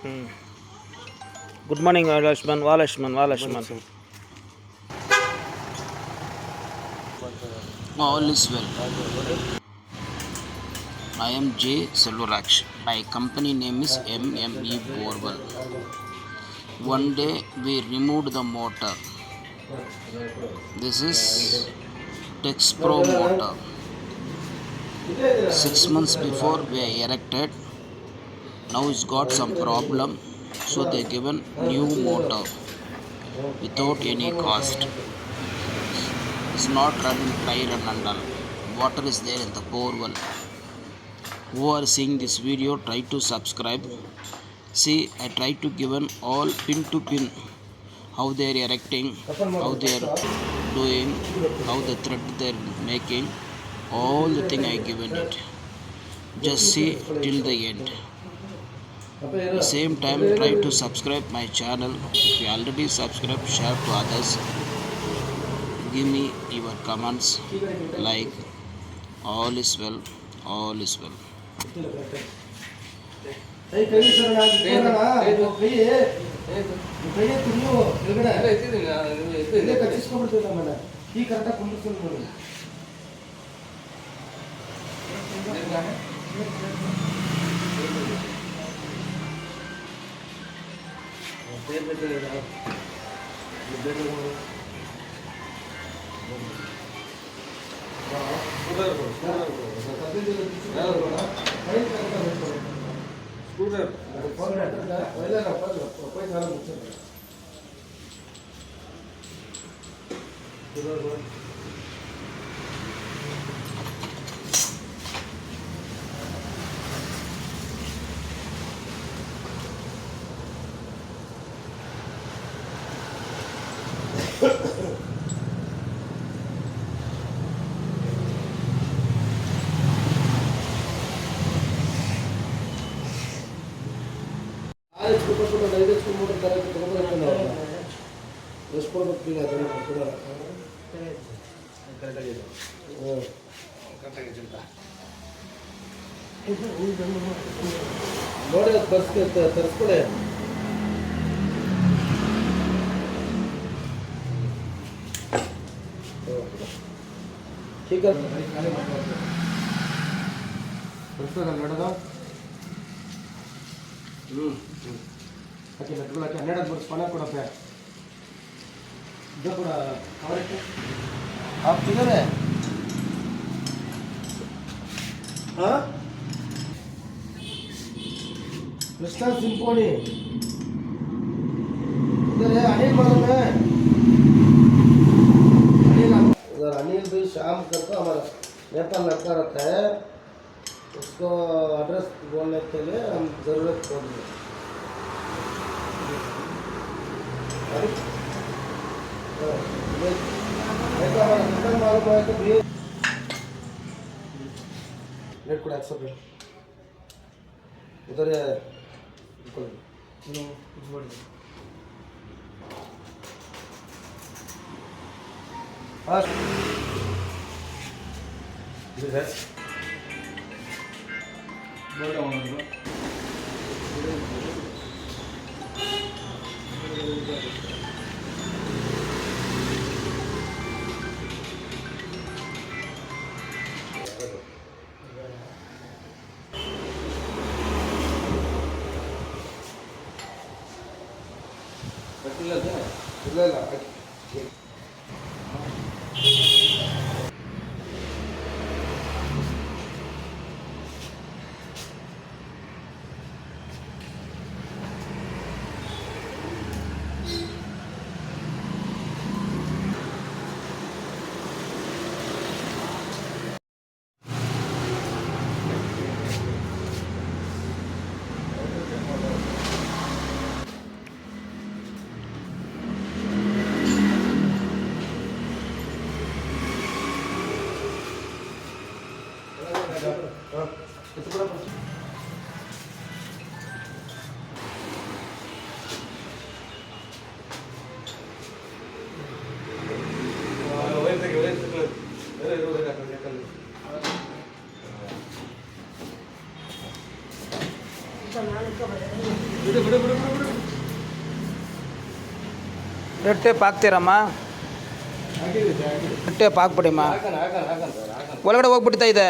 Good morning, Valashman. All is well. I am J. Selvaraksh. My company name is MME Borewell. One day we removed the motor. This is Texpro motor. 6 months before we erected. Now it's got some problem, so they given new motor without any cost. It's not running dry run and all. Water is there in the borewell. Who are seeing this video, try to subscribe. See, I try to given all pin to pin how they are erecting, how they are doing, how the thread they are making. All the thing I given it. Just see till the end. At the same time, try to subscribe my channel. If you already subscribed, share to others. Give me your comments. Like, all is well, all is well. ತರಿಸ್ಕೊಡೆ ठीक है okay ಲಟ್ಕೊಳಕ್ಕೆ 12 ಬರ್ಸ್ ಪಣ ಕೊಡಪ್ಪ ಇದು ಕೂಡ cover आप किधर है हाँ कृष्णा सिंपोनी इधर है अनिल मालूम है उधर अनिल भी शाम करके हमारा नेपाल लड़का रहता है उसको एड्रेस बोलने के लिए हम ज़रूरत पड़ेगी हमारा दुकान मालूम है तो भी रेट को 100 उधर हाँ ಇಲ್ಲ ರೆಡ್ ಟೇಪ್ ಹಾಕ್ತೀರಮ್ಮ? ರೆಡ್ ಟೇಪ್ ಹಾಕ್ಬಿಡಿಮ್ಮ. ಒಳಗಡೆ ಹೋಗ್ಬಿಡ್ತಾ ಇದೆ.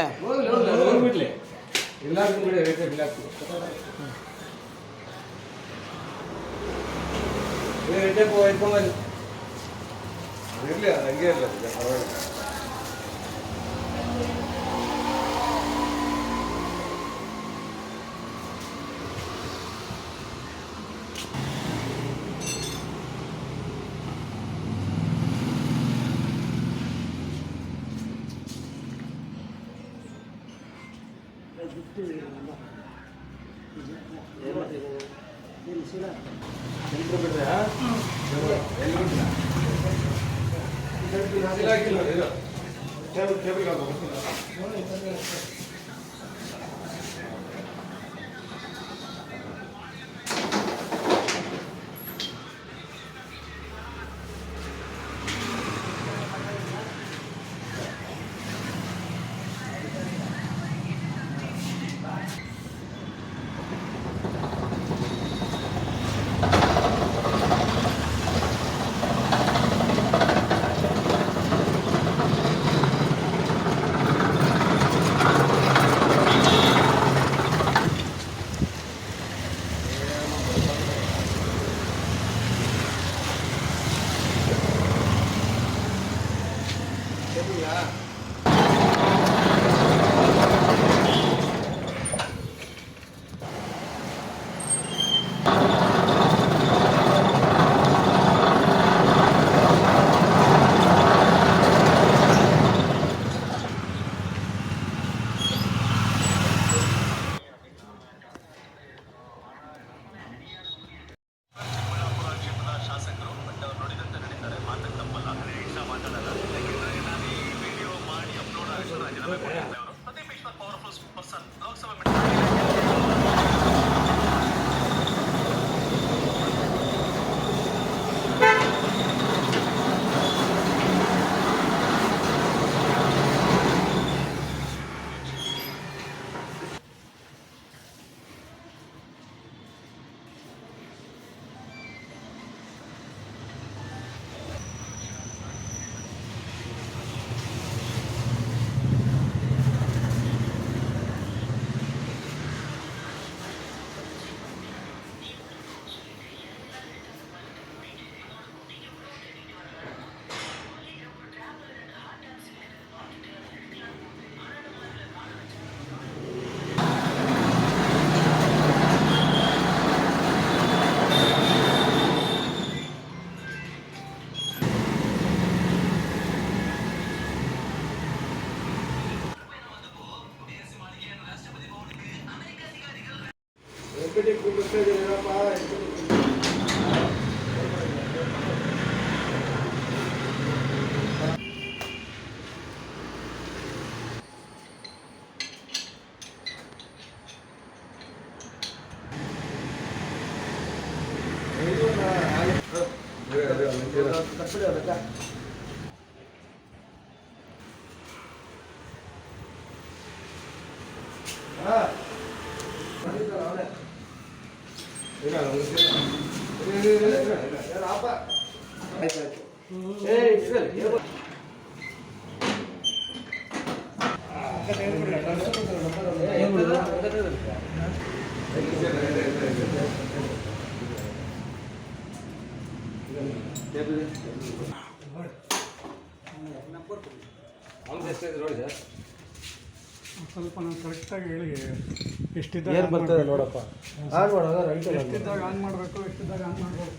ಸ್ವಲ್ಪ ನಾನು ಕರೆಕ್ಟಾಗಿ ಹೇಳಿ ಎಷ್ಟಿದ್ದಾಗ ಏನು ಬರ್ತದೆ ನೋಡಪ್ಪ. ಆನ್ ಮಾಡೋದು ರೈಟ್ ಎಷ್ಟಿದ್ದಾಗ ಆನ್ ಮಾಡಬೇಕು, ಎಷ್ಟಿದ್ದಾಗ ಆನ್ ಮಾಡಬೇಕು.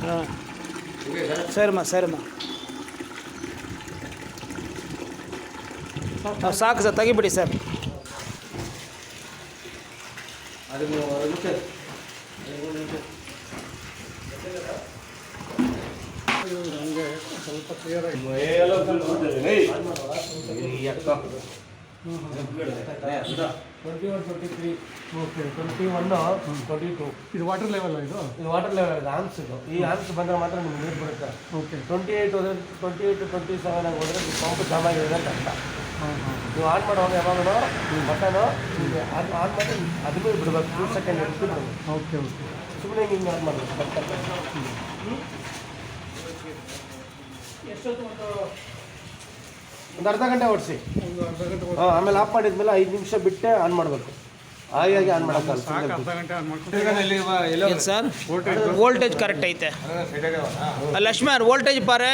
ಹಾಂ ಸರಿಮ್ಮ ಸರಿಮ್ಮ. ಸಾಕು ಸರ್, ತೆಗಿಬಿಡಿ ಸರ್. ನನಗೆ ಸ್ವಲ್ಪ ಕ್ಲಿಯರ್ ಆಗಿ 21, 23. ಓಕೆ 21, 22. ಇದು ವಾಟರ್ ಲೆವೆಲ್ ಇದು ಇದು ವಾಟರ್ ಲೆವೆಲ್ ಇದೆ, ಆನ್ಸ್ ಇದು. ಈ ಆನ್ಸ್ ಬಂದರೆ ಮಾತ್ರ ನಿಮ್ಗೆ ನೀರು ಬರುತ್ತೆ. ಓಕೆ 28 ಹೋದ್ರೆ 28 27 ಆಗಿ ಹೋದರೆ ಪಂಪ್ ಜಾಮ್ ಆಗಿದೆ ಅಂತ ಅರ್ಥ. ಹಾಂ ಹಾಂ ನೀವು ಆನ್ ಮಾಡುವಾಗ ಯಾವಾಗಲೂ ಬಟನು ಆನ್ ಮಾಡಿ ಅದಕ್ಕೂ ಬಿಡ್ಬೇಕು, 2 ಸೆಕೆಂಡ್ ಇಟ್ಟು ಬಿಡ್ಬೇಕು. ಓಕೆ ಓಕೆ ಸುಮ್ಮನೆ ಹಿಂಗೆ ಆನ್ ಮಾಡಬೇಕು. ಒಂದು ಅರ್ಧ ಗಂಟೆ ಓಡಿಸಿ. ಒಂದು ಅರ್ಧ ಗಂಟೆ ಹಾಂ, ಆಮೇಲೆ ಆಫ್ ಮಾಡಿದ್ಮೇಲೆ 5 ನಿಮಿಷ ಬಿಟ್ಟೆ ಆನ್ ಮಾಡಬೇಕು. ಹಾಗಾಗಿ ಆನ್ ಮಾಡೋಕ್ಕಲ್ಲ. ಸಾಕು, ಅರ್ಧ ಗಂಟೆ ಆನ್ ಮಾಡ್ಕೊಂಡು ಏನು ಸರ್ ವೋಲ್ಟೇಜ್ ವೋಲ್ಟೇಜ್ ಕರೆಕ್ಟ್ ಐತೆ ಲಕ್ಷ್ಮಣ್ ವೋಲ್ಟೇಜ್ ಪಾರೆ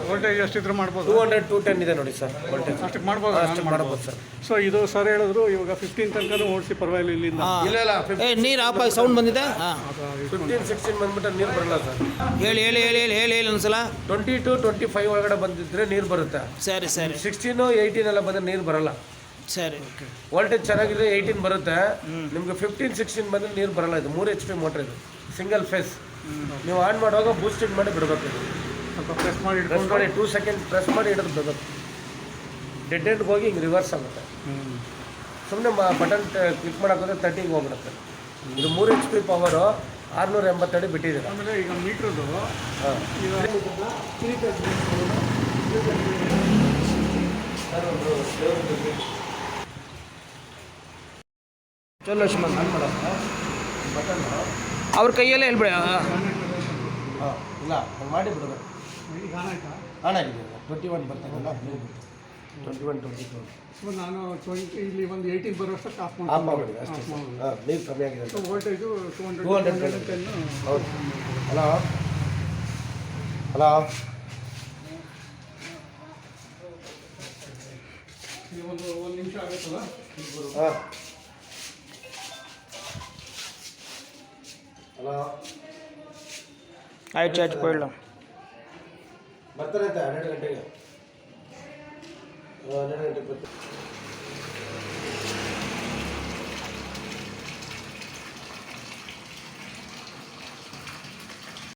ವೋಲ್ಟೇಜ್ ಎಷ್ಟಿದ್ರೆ ಮಾಡ್ಬೋದು. 200 210 ಇದೆ ನೋಡಿ ಸರ್ ವೋಲ್ಟೇಜ್. ಅಷ್ಟಕ್ಕೆ ಮಾಡ್ಬೋದು. ಅಷ್ಟು ಮಾಡ್ಬೋದು ಸರ್. ಸೊ ಇದು ಸರ್ ಹೇಳಿದ್ರು ಇವಾಗ 15 ತನಕ ಓಡಿಸಿ ಪರವಾಗಿಲ್ಲ ಇಲ್ಲಿಂದ. ಇಲ್ಲ ಇಲ್ಲ, ಏ ನೀರು ಆಫ್ ಆಗಿ ಸೌಂಡ್ ಬಂದಿದೆ ಹಾಂ 15 16 ಬಂದ್ಬಿಟ್ರೆ ನೀರು ಬರಲ್ಲ ಸರ್. ಹೇಳಿ ಹೇಳಿ ಹೇಳಿ ಹೇಳಿ ಹೇಳಿ ಹೇಳಿ ಒಂದ್ಸಲ 22 25 ಒಳಗಡೆ ಬಂದಿದ್ರೆ ನೀರು ಬರುತ್ತೆ. ಸರಿ ಸರಿ 16 18 ಎಲ್ಲ ಬಂದರೆ ನೀರು ಬರಲ್ಲ. ಸರಿ ವೋಲ್ಟೇಜ್ ಚೆನ್ನಾಗಿದ್ರೆ 18 ಬರುತ್ತೆ. ನಿಮ್ಗೆ 15 16 ಬಂದರೆ ನೀರು ಬರಲ್ಲ. ಇದು 3 HP ಮೋಟ್ರ್, ಇದು ಸಿಂಗಲ್ ಫೇಸ್. ನೀವು ಆನ್ ಮಾಡುವಾಗ ಬೂಸ್ಟಿಂಗ್ ಮಾಡಿ ಬಿಡಬೇಕು. ಇದು ಸ್ವಲ್ಪ ಪ್ರೆಸ್ ಮಾಡಿ ಪ್ರೆಸ್ ಮಾಡಿ 2 ಸೆಕೆಂಡ್ ಪ್ರೆಸ್ ಮಾಡಿ ಹಿಡಿದು ಬಿಡಬೇಕು. ಡೆಡ್ ಎಂಡ್ಗೆ ಹೋಗಿ ಹಿಂಗೆ ರಿವರ್ಸ್ ಆಗುತ್ತೆ. ಸುಮ್ಮನೆ ಬಟನ್ ಕ್ಲಿಕ್ ಮಾಡೋಕ್ಕೋದ್ರೆ 30ಗೆ ಹೋಗ್ಬಿಡುತ್ತೆ. ಇದು 3 HP ಪವರು, 680 ಅಡಿ ಬಿಟ್ಟಿದ್ದೀರ. ಆಮೇಲೆ ಈಗ ಮೀಟ್ರದ್ದು ಹಾಂ, ಚಲೋ ಲಕ್ಷ್ಮಣ್ ಆನ್ ಮಾಡೋದು ಬಟನ್. ಅವ್ರ ಕೈಯಲ್ಲೇ ಹೇಳ್ಬಿಡಿ ಹಾಂ, ಇಲ್ಲ ಹಂಗೆ ಮಾಡಿ ಬಿಡಬೇಕು. ಈಗ ಆನ್ ಆಯ್ತಾ? ಆನ್ ಆಗಿದೆ. 21 ಬರ್ತಾಯಿಲ್ಲ, 21 22 ಸೊ ನಾನು 20 ಇಲ್ಲಿ ಒಂದು 18 ಬರೋಷ್ಟಕ್ಕೆ ಆಫ್ ಆಫ್ ಮಾಡಿಬಿಡಿ ಅಷ್ಟೇ. ಹಾಂ, ನೀರು ಕಮ್ಮಿ ಆಗಿದೆ ಅಂತ. ಸೊ ವೋಲ್ಟೇಜು 210 ಹೌದು. ಹಲೋ ಹಲೋ ಒಂದು ನಿಮಿಷ ಆಗುತ್ತಲ್ಲ. ಹಾಂ, ಹಲೋ ಆಯ್ತು ಆಯ್ತು ಕೊಯ್ಲ ಬರ್ತಾರೆ ಅಂತ 12 ಗಂಟೆಗೆ. 12 ಗಂಟೆಗೆ ಬರ್ತಾರೆ.